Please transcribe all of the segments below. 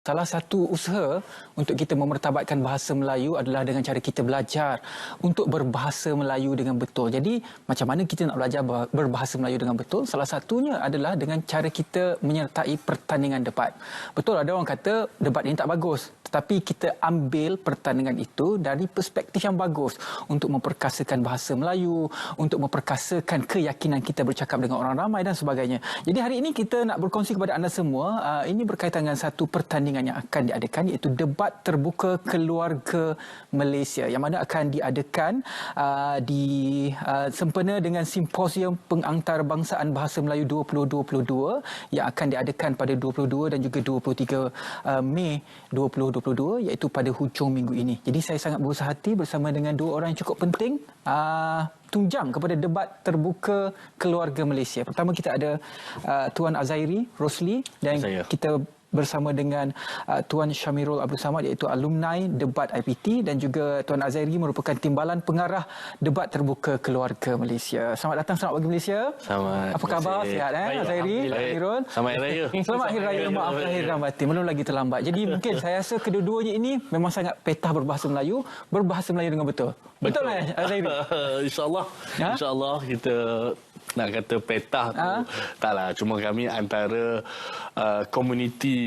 Salah satu usaha untuk kita memertabatkan bahasa Melayu adalah dengan cara kita belajar untuk berbahasa Melayu dengan betul. Jadi, macam mana kita nak belajar berbahasa Melayu dengan betul? Salah satunya adalah dengan cara kita menyertai pertandingan debat. Betul, ada orang kata debat ini tak bagus. Tetapi kita ambil pertandingan itu dari perspektif yang bagus untuk memperkasakan bahasa Melayu, untuk memperkasakan keyakinan kita bercakap dengan orang ramai dan sebagainya. Jadi hari ini kita nak berkongsi kepada anda semua, ini berkaitan dengan satu pertandingan yang akan diadakan, iaitu debat terbuka keluarga Malaysia yang mana akan diadakan sempena dengan Simposium Pengantarbangsaan Bahasa Melayu 2022 yang akan diadakan pada 22 dan juga 23 Mei 2022, iaitu pada hujung minggu ini. Jadi saya sangat berusaha hati bersama dengan dua orang yang cukup penting tunjang kepada debat terbuka keluarga Malaysia. Pertama kita ada Tuan Azairi Rosli dan kita bersama dengan Tuan Syamirul Abdul Samad, iaitu alumni debat IPT, dan juga Tuan Azairi merupakan timbalan pengarah debat terbuka keluarga Malaysia. Selamat datang, selamat pagi Malaysia. Selamat. Apa khabar? Sihat Azairi? Syamirul? Selamat Hari Raya. Selamat Hari Raya. Maaf lahir dan batin, belum lagi terlambat. Jadi mungkin saya rasa kedua-duanya ini memang sangat petah berbahasa Melayu dengan betul. Betul Azairi? InsyaAllah. Ha? InsyaAllah kita nak kata petah tu taklah, cuma kami antara komuniti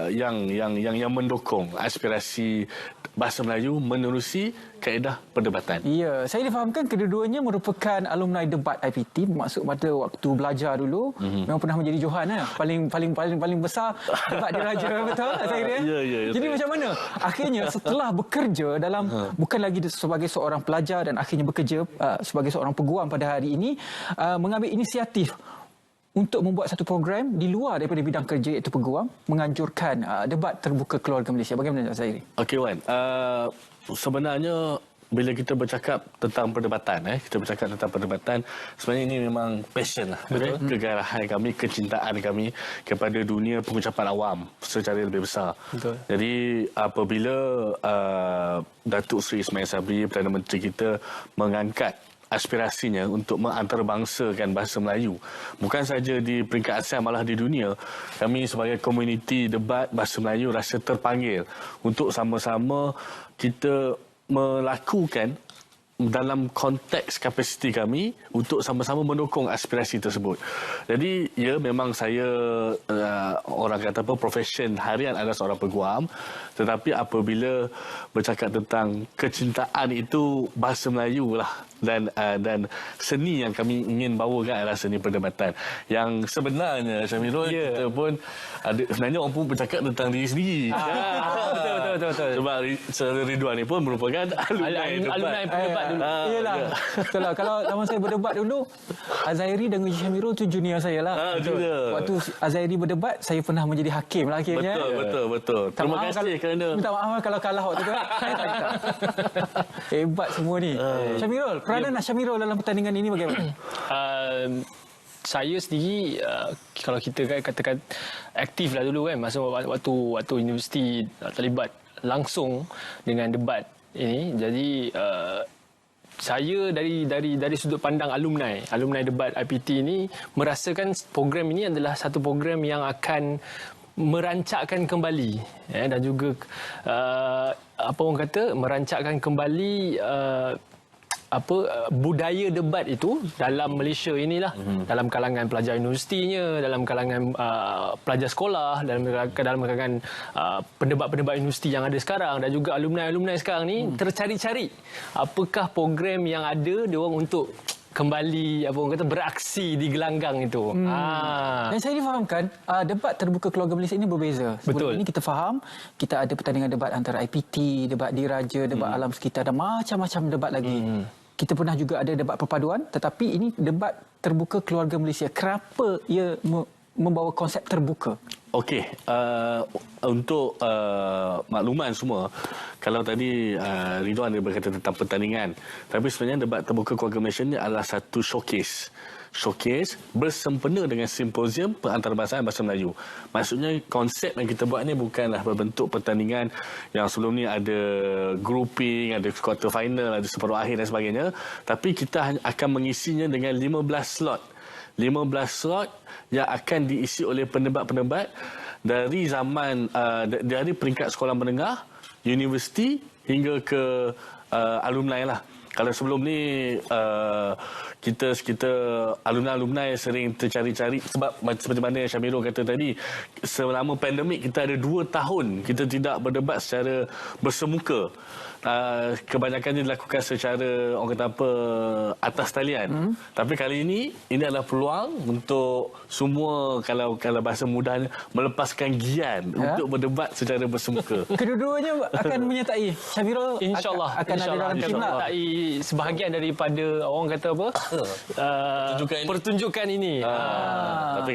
yang mendukung aspirasi bahasa Melayu menerusi kaedah perdebatan. Ya, saya difahamkan kedua-duanya merupakan alumni debat IPT, bermaksud pada waktu belajar dulu memang pernah menjadi Johan paling besar debat diraja, betul Azairi? Ya. Jadi macam mana akhirnya setelah bekerja dalam bukan lagi sebagai seorang pelajar dan akhirnya bekerja sebagai seorang peguam pada hari ini, mengambil inisiatif untuk membuat satu program di luar daripada bidang kerja, iaitu peguam, menganjurkan debat terbuka keluarga Malaysia. Bagaimana Azairi? Okey Wan, sebenarnya bila kita bercakap tentang perdebatan, sebenarnya ini memang passion lah, kegarahan kami, kecintaan kami kepada dunia pengucapan awam secara lebih besar. Betul. Jadi apabila Datuk Seri Ismail Sabri, Perdana Menteri kita, mengangkat aspirasinya untuk mengantarabangsakan bahasa Melayu, bukan saja di peringkat ASEAN, malah di dunia, kami sebagai komuniti debat bahasa Melayu rasa terpanggil untuk sama-sama kita melakukan dalam konteks kapasiti kami untuk sama-sama mendukung aspirasi tersebut. Jadi ya, memang saya orang kata apa, profession harian adalah seorang peguam, tetapi apabila bercakap tentang kecintaan itu bahasa Melayu lah, dan seni yang kami ingin bawakan adalah seni perdebatan yang sebenarnya Syamirul, kita pun ada, sebenarnya orang pun bercakap tentang diri sendiri. Betul. Sebab Saudara Ridwan ni pun merupakan alumni Berdebat dulu. Iyalah. Betul lah. Kalau zaman saya berdebat dulu, Azairi dan Syamirul tu junior saya lah. Waktu Azairi berdebat, saya pernah menjadi hakim lah akhirnya. Betul. Terima kasih kerana... Minta maaf kalau kalah waktu tu. Hebat semua ni. Syamirul, peranan Syamirul dalam pertandingan ini bagaimana? Saya sendiri, kalau kita katakan aktif lah dulu kan, masa waktu universiti terlibat langsung dengan debat ini. Jadi saya dari sudut pandang alumni debat IPT ini merasakan program ini adalah satu program yang akan merancakkan kembali dan juga apa orang kata, merancakkan kembali budaya debat itu dalam Malaysia inilah, dalam kalangan pelajar universitinya, dalam kalangan pelajar sekolah, dalam kalangan pendebat-pendebat universiti yang ada sekarang, dan juga alumni sekarang ni tercari-cari apakah program yang ada diorang untuk kembali beraksi di gelanggang itu. Dan saya difahamkan debat terbuka keluarga Malaysia ini berbeza. Sebelum ini kita faham kita ada pertandingan debat antara IPT, debat diraja, debat alam sekitar dan macam-macam debat lagi. Kita pernah juga ada debat perpaduan, tetapi ini debat terbuka keluarga Malaysia. Kenapa ia membawa konsep terbuka? Okey, untuk makluman semua, kalau tadi Ridwan dia berkata tentang pertandingan, tapi sebenarnya debat terbuka keluarga Malaysia ini adalah satu showcase bersempena dengan Simposium Pengantarbangsaan Bahasa Melayu. Maksudnya konsep yang kita buat ni bukanlah berbentuk pertandingan yang sebelum ni ada grouping, ada quarter final, ada separuh akhir dan sebagainya, tapi kita akan mengisinya dengan 15 slot yang akan diisi oleh pendebat-pendebat dari zaman dari peringkat sekolah menengah, universiti hingga ke alumni lah. Kalau sebelum ni kita alumni sering tercari-cari sebab seperti mana yang Syamirul kata tadi, selama pandemik kita ada 2 tahun kita tidak berdebat secara bersemuka. Kebanyakannya dilakukan secara orang kata apa, atas talian. Tapi kali ini adalah peluang untuk semua, kalau bahasa mudahnya, melepaskan gian untuk berdebat secara bersemuka. Kedua-duanya akan menyertai. Syamirul InsyaAllah akan ada dalam tim lah. menyertai sebahagian daripada orang kata apa, pertunjukan ini. Tapi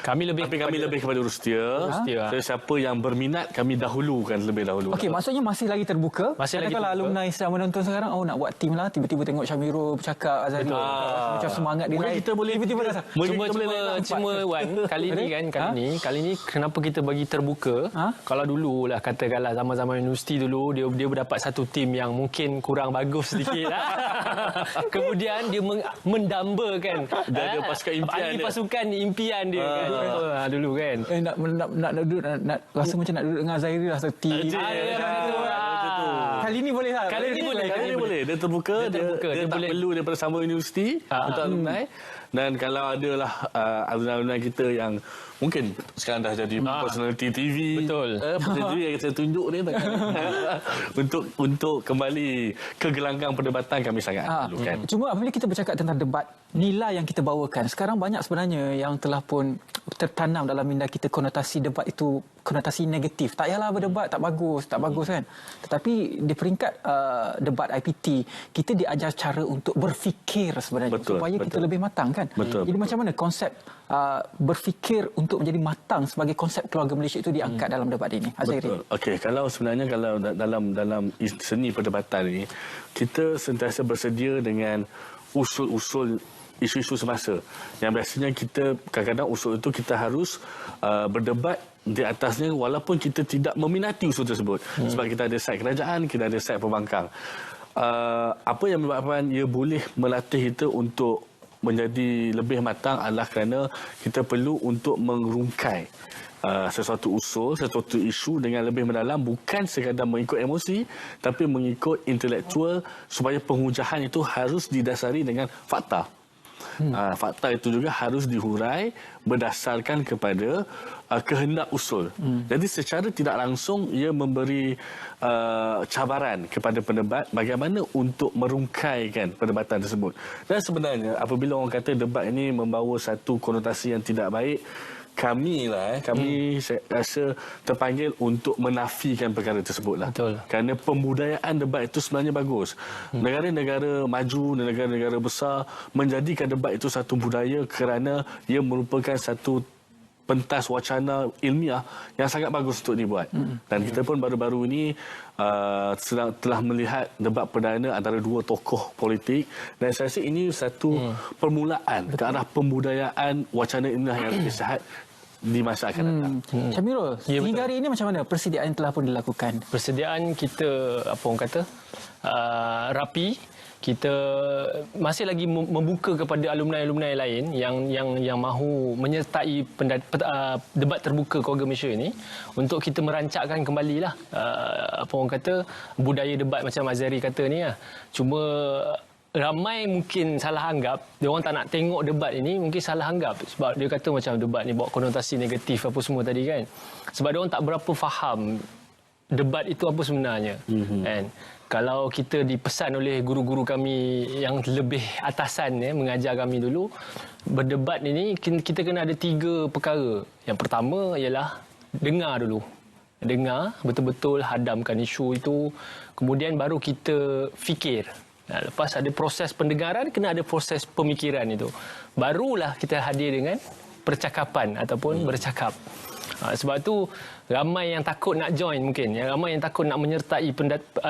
kami lebih kepada Rustia. Siapa yang berminat kami dahulukan lebih dahulu. Okey, maksudnya masih lagi terbuka. Masih lagi kalau terbuka. alumni sedang menonton sekarang, nak buat tim lah, tiba-tiba tengok Syamirul bercakap, Azhari macam semangat dia Mungkin naik. kita boleh tiba-tiba dah. Cuma Wan, kali ni kenapa kita bagi terbuka? Kalau dulu lah, katakanlah zaman-zaman universiti dulu, dia berdapat satu tim yang mungkin kurang bagus sedikit lah. Kemudian dia mendambakan Dia ada pasukan impian dia. pasukan impian dia kan. Dulu kan. Nak duduk, nak rasa macam nak duduk dengan Azhari lah seti. Kali ni boleh lah. Kali ni boleh. Dia terbuka. Dia tak boleh. perlu daripada sama universiti untuk alumni. Dan kalau adalah alumni kita yang mungkin sekarang dah jadi personality TV. Betul. Personality TV yang saya tunjuk ni untuk kembali ke gelanggang perdebatan kami sangat perlukan. Cuma apabila kita bercakap tentang debat, nilai yang kita bawakan, sekarang banyak sebenarnya yang telah pun tertanam dalam minda kita konotasi debat itu konotasi negatif. Tak payahlah berdebat, tak bagus kan. Tetapi di peringkat debat IPT, kita diajar cara untuk berfikir sebenarnya supaya kita lebih matang kan. Jadi macam mana konsep berfikir untuk menjadi matang sebagai konsep keluarga Malaysia itu diangkat dalam debat ini, Azhari? Betul. Okey, kalau dalam seni perdebatan ini, kita sentiasa bersedia dengan usul-usul isu-isu semasa. Yang biasanya kita kadang-kadang usul itu kita harus berdebat di atasnya walaupun kita tidak meminati usul tersebut. Sebab kita ada side kerajaan, kita ada side pembangkang. Apa yang menyebabkan ia boleh melatih kita untuk menjadi lebih matang adalah kerana kita perlu untuk merungkai sesuatu usul, sesuatu isu dengan lebih mendalam, bukan sekadar mengikut emosi tapi mengikut intelektual, supaya penghujahan itu harus didasari dengan fakta. Fakta itu juga harus dihurai berdasarkan kepada kehendak usul. Jadi secara tidak langsung ia memberi cabaran kepada pendebat bagaimana untuk merungkaikan perdebatan tersebut. Dan sebenarnya apabila orang kata debat ini membawa satu konotasi yang tidak baik, kami saya rasa terpanggil untuk menafikan perkara tersebut lah. Betul. Kerana pembudayaan debat itu sebenarnya bagus. Negara-negara maju dan negara-negara besar menjadikan debat itu satu budaya kerana ia merupakan satu pentas wacana ilmiah yang sangat bagus untuk dibuat. Dan kita pun baru-baru ini telah melihat debat perdana antara dua tokoh politik, dan saya rasa ini satu permulaan ke arah pembudayaan wacana ilmiah yang lebih sihat di masa akan datang. Syamirul, hingga hari ini macam mana persediaan telah pun dilakukan? Persediaan kita, apa orang kata, rapi. Kita masih lagi membuka kepada alumni-alumni lain yang mahu menyertai debat terbuka keluarga Malaysia ini untuk kita merancakkan kembalilah apa orang kata budaya debat macam Azhari kata ni lah. Cuma ramai mungkin salah anggap, dia orang tak nak tengok debat ini, mungkin salah anggap sebab dia kata macam debat ni bawa konotasi negatif apa semua tadi kan. Sebab dia orang tak berapa faham debat itu apa sebenarnya. Kan? Kalau kita dipesan oleh guru-guru kami yang lebih atasan mengajar kami dulu, berdebat ini kita kena ada 3 perkara. Yang pertama ialah dengar dulu. Dengar, betul-betul hadamkan isu itu. Kemudian baru kita fikir. Lepas ada proses pendengaran, kena ada proses pemikiran itu. Barulah kita hadir dengan percakapan ataupun bercakap. Sebab tu ramai yang takut nak join mungkin, ramai yang takut nak menyertai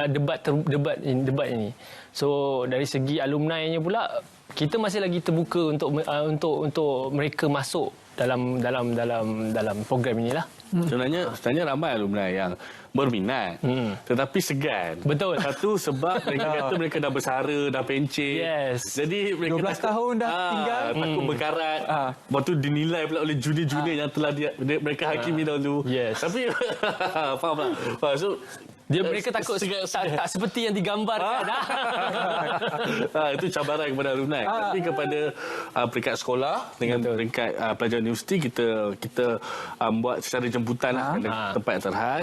debat ini. So dari segi alumni-nya pula, kita masih lagi terbuka untuk mereka masuk dalam program inilah. Sebenarnya ramai alumni yang berminat tetapi segan. Betul. Satu sebab mereka kata mereka dah bersara, dah pencet. Yes. Jadi mereka 12 tahun dah tinggal. takut berkarat. Lepas tu dinilai pula oleh junior-junior yang telah mereka hakimi dahulu. Yes. Tapi faham tak? So Mereka takut tak seperti yang digambarkan. itu cabaran kepada alumni. Tapi kepada peringkat sekolah dengan peringkat pelajar universiti kita buat secara jemputan pada tempat yang terhad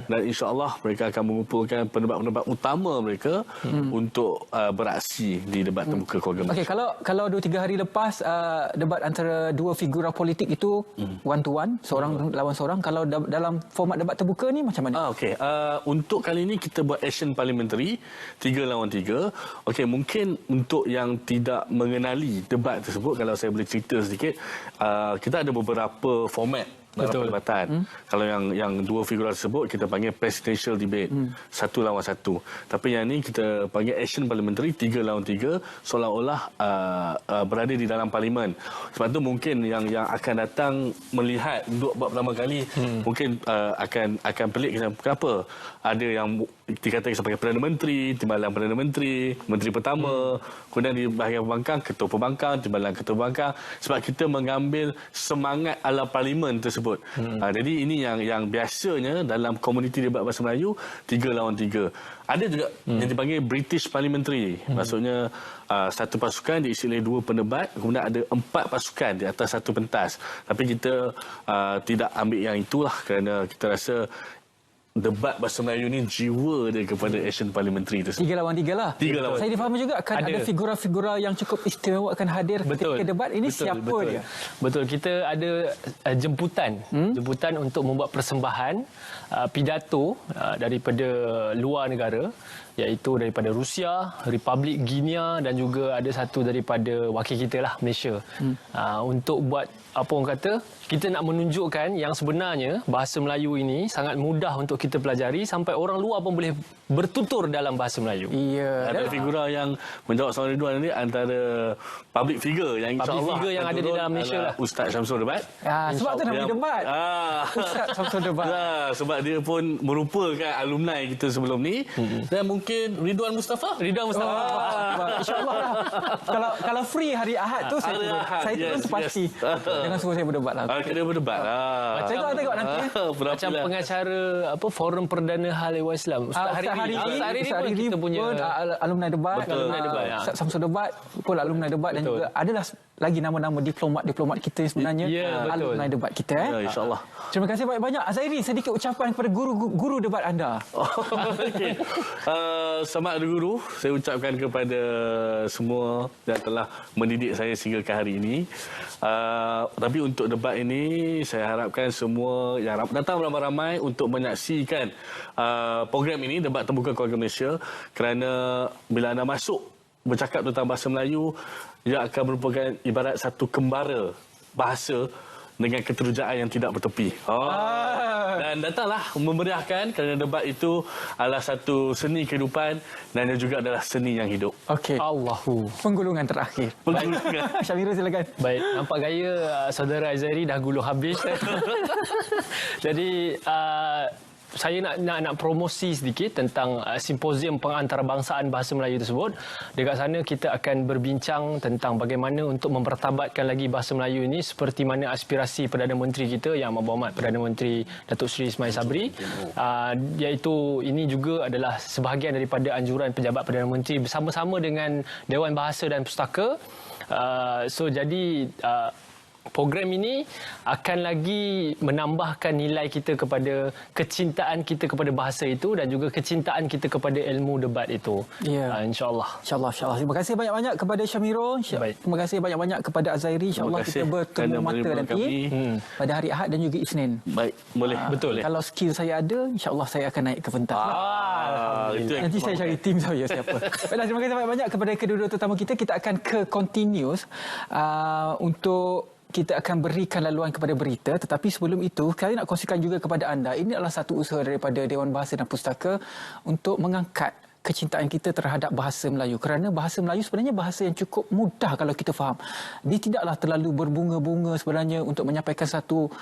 dan insya-Allah mereka akan mengumpulkan pendebat-pendebat utama mereka untuk beraksi di debat terbuka keluarga. Okey, kalau 2-3 hari lepas debat antara dua figura politik itu one to one, seorang lawan seorang, kalau dalam format debat terbuka ni macam mana? Okey, untuk kali ini kita buat action parliamentary 3 lawan 3. Okey, mungkin untuk yang tidak mengenali debat tersebut, kalau saya boleh cerita sedikit, kita ada beberapa format dalam perdebatan. Kalau yang dua figura tersebut kita panggil presidential debate, 1 lawan 1. Tapi yang ni kita panggil action parliamentary 3 lawan 3, seolah-olah berada di dalam parlimen. Sebab tu mungkin yang akan datang melihat untuk buat pertama kali mungkin akan pelik kenapa ada yang dikatakan sebagai Perdana Menteri, Timbalan Perdana Menteri, Menteri Pertama, kemudian di bahagian pembangkang, Ketua Pembangkang, Timbalan Ketua Pembangkang, sebab kita mengambil semangat ala parlimen tersebut. Jadi ini yang biasanya dalam komuniti debat bahasa Melayu 3 lawan 3. Ada juga yang dipanggil British Parliamentary. Maksudnya satu pasukan diisi oleh 2 pendebat, kemudian ada 4 pasukan di atas satu pentas. Tapi kita tidak ambil yang itulah kerana kita rasa debat bahasa Melayu ni jiwa dia kepada action parliamentary tersebut. 3 lawan 3 lah. 3 lawan. Saya difahami juga akan ada figura-figura yang cukup istimewa akan hadir ketika debat ini. Siapa dia? Betul, kita ada jemputan untuk membuat persembahan pidato daripada luar negara, iaitu daripada Rusia, Republik Guinea dan juga ada satu daripada wakil kita lah, Malaysia. Untuk buat apa orang kata, kita nak menunjukkan yang sebenarnya bahasa Melayu ini sangat mudah untuk kita pelajari sampai orang luar pun boleh bertutur dalam bahasa Melayu. Iya. Ada figura yang menjawab soalan Ridwan ni antara public figure yang insya-Allah yang ada di dalam Malaysia lah. Ustaz Syamsul Debat. Sebab tu nama debat. Ustaz Syamsul Debat. Sebab dia pun merupakan alumni kita sebelum ni. Dan mungkin Ridwan Mustafa. InsyaAllah lah. Kalau free hari Ahad tu saya turun tu pasti. Jangan suruh saya berdebat lah. Kena berdebat lah. Tengok nanti. Macam pengacara Forum Perdana Hal Ehwal Islam, Ustaz Hariri kita punya alumni debat. Ustaz Syamsul Debat pun alumni debat dan juga adalah lagi nama-nama diplomat kita sebenarnya alumni debat kita. InsyaAllah. Terima kasih banyak-banyak. Azhairi, sedikit ucapan kepada guru debat anda. Okay. Selamat Hari Guru saya ucapkan kepada semua yang telah mendidik saya sehingga ke hari ini. Tapi untuk debat ini saya harapkan semua yang datang ramai-ramai untuk menyaksikan program ini, Debat Terbuka Keluarga Malaysia, kerana bila anda masuk bercakap tentang bahasa Melayu, ia akan merupakan ibarat satu kembara bahasa dengan keterujaan yang tidak bertepi. Dan datanglah memeriahkan kerana debat itu adalah satu seni kehidupan dan ia juga adalah seni yang hidup. Okey. Allahu. Penggulungan terakhir. Syamira silakan. Baik, nampak gaya saudara Azhairi dah gulung habis. Jadi saya nak promosi sedikit tentang simposium pengantarbangsaan bahasa Melayu tersebut. Dekat sana kita akan berbincang tentang bagaimana untuk mempertabatkan lagi bahasa Melayu ini seperti mana aspirasi Perdana Menteri kita Yang Amat Berhormat Perdana Menteri Datuk Seri Ismail Sabri, iaitu ini juga adalah sebahagian daripada anjuran pejabat Perdana Menteri bersama-sama dengan Dewan Bahasa dan Pustaka. Jadi program ini akan lagi menambahkan nilai kita kepada kecintaan kita kepada bahasa itu dan juga kecintaan kita kepada ilmu debat itu. InsyaAllah. InsyaAllah. Terima kasih banyak-banyak kepada Syamiro. Terima kasih banyak-banyak kepada Azhairi. InsyaAllah kita bertemu mata nanti pada hari Ahad dan juga Isnin. Baik, boleh. Betul. Kalau skill saya ada, insyaAllah saya akan naik ke pentas. Nanti saya cari tim saya siapa. Baiklah, terima kasih banyak-banyak kepada kedua-dua tetamu kita. Kita akan ke continuous untuk kita akan berikan laluan kepada berita, tetapi sebelum itu saya nak kongsikan juga kepada anda, ini adalah satu usaha daripada Dewan Bahasa dan Pustaka untuk mengangkat kecintaan kita terhadap bahasa Melayu. Kerana bahasa Melayu sebenarnya bahasa yang cukup mudah kalau kita faham. Dia tidaklah terlalu berbunga-bunga sebenarnya untuk menyampaikan satu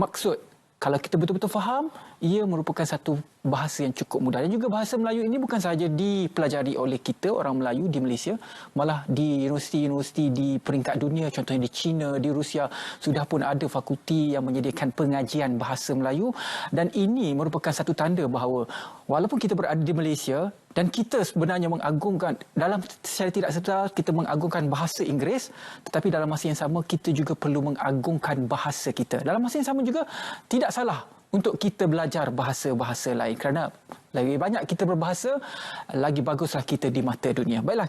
maksud. Kalau kita betul-betul faham, ia merupakan satu bahasa yang cukup mudah. Dan juga bahasa Melayu ini bukan sahaja dipelajari oleh kita, orang Melayu di Malaysia, malah di universiti-universiti di peringkat dunia, contohnya di China, di Rusia, sudah pun ada fakulti yang menyediakan pengajian bahasa Melayu. Dan ini merupakan satu tanda bahawa walaupun kita berada di Malaysia, dan kita sebenarnya mengagungkan, dalam secara tidak serta kita mengagungkan bahasa Inggeris, tetapi dalam masa yang sama kita juga perlu mengagungkan bahasa kita. Dalam masa yang sama juga tidak salah untuk kita belajar bahasa-bahasa lain, kerana lagi banyak kita berbahasa, lagi baguslah kita di mata dunia. Baiklah.